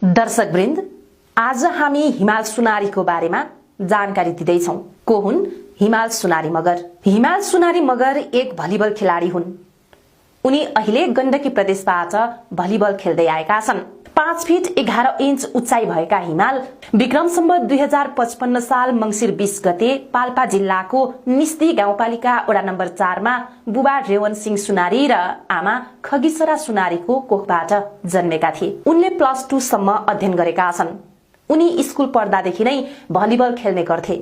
दर्शकवृन्द, आज हामी हिमाल सुनारीको बारेमा जानकारी दिँदैछौं। को हुन् हिमाल सुनारी मगर? हिमाल सुनारी मगर एक भलिबल खेलाडी हुन्। उनी अहिले गण्डकी प्रदेशबाट भलिबल खेल्दै आएका छन्। 5 फिट 11 इन्च उचाइ भएका हिमाल विक्रम सम्वत 2055 साल मंसिर 20 गते पाल्पा जिल्लाको निस्दी गाउँपालिका वडा नम्बर 4 मा बुबा रेवन सिंह सुनारी र आमा खगिसरा सुनारीको कोखबाट जन्मेका थिए। उनले +2 सम्म अध्ययन गरेका छन्। उनी स्कुल पढ्दादेखि नै भलिबल खेल्ने गर्थे।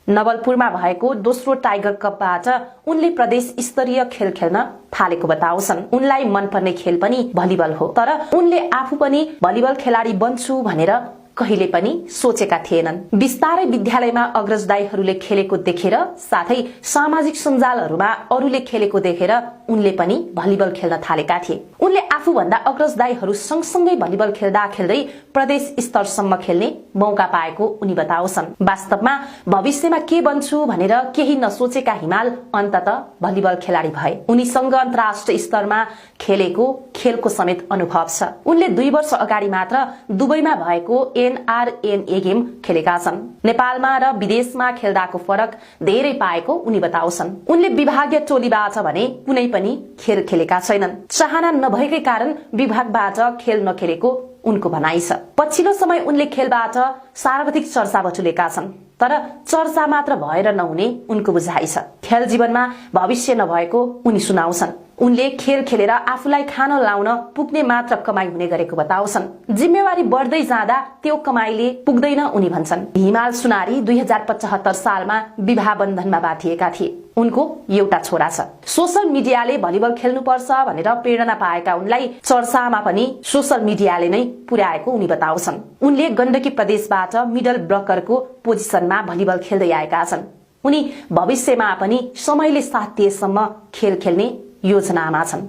नवलपुरमा भएको दोस्रो टाइगर कपबाट उनले प्रदेश स्तरीय खेल खेल्न थालेको बताउँछन्। उनलाई मनपर्ने खेल पनि भलिबल हो, तर उनले आफू पनि भलिबल खेलाडी बन्छु भनेर कहिले पनि सोचेका थिएनन्। बिस्तारै विद्यालयमा अग्रजदाईहरूले खेलेको देखेर साथै सामाजिक सञ्जालहरूमा अरूले खेलेको देखेर उनले पनि भलिबल खेल्न थालेका थिए। उनले आफूभन्दा अग्रजदाईहरू सँगसँगै भलिबल खेल्दा खेल्दै प्रदेश स्तरसम्म खेल्ने मौका पाएको उनी बताउँछन्। वास्तवमा भविष्यमा के बन्छु भनेर केही नसोचेका हिमाल अन्ततः भलिबल खेलाडी भए। उनीसँग अन्तर्राष्ट्रिय स्तरमा खेलेको खेलको समेत अनुभव छ। उनले 2 वर्ष अगाडि मात्र दुबईमा भएको NRNA गेम खेलेका छन्। नेपालमा र विदेशमा खेल्दाको फरक धेरै पाएको उनी बताउँछन्। उनले विभागीय टोलीबाट भने कुनै पनि खेल खेलेका छैनन्। चाहना नभएकै कारण विभागबाट खेल नखेलेको उनको भनाइ छ। पछिल्लो समय उनले खेलबाट सार्वत्रिक चर्चा बटुलेका छन्, तर चर्चा मात्र भएर नहुने उनको बुझाइ छ। खेल जीवनमा भविष्य नभएको उनी सुनाउँछन्। उनले खेल खेलेर आफूलाई खान लाउन पुग्ने मात्र कमाई हुने गरेको बताउँछन्। जिम्मेवारी बढ्दै जाँदा त्यो कमाईले पुग्दैन उनी भन्छन्। हिमाल सुनारी 2075 सालमा विवाह बन्धनमा बाँधिएका थिए। उनको एउटा छोरा छ। सोशल मिडियाले भलिबल खेल्नुपर्छ भनेर प्रेरणा पाएका उनलाई चर्चामा पनि सोशल मिडियाले नै पुर्याएको उनी बताउँछन्। उनले गण्डकी प्रदेशबाट मिडल ब्लकरको पोजिसनमा भलिबल खेल्दै आएका छन्। उनी भविष्यमा पनि समयले साथ दिएसम्म खेल खेल्ने योजनामा छन्।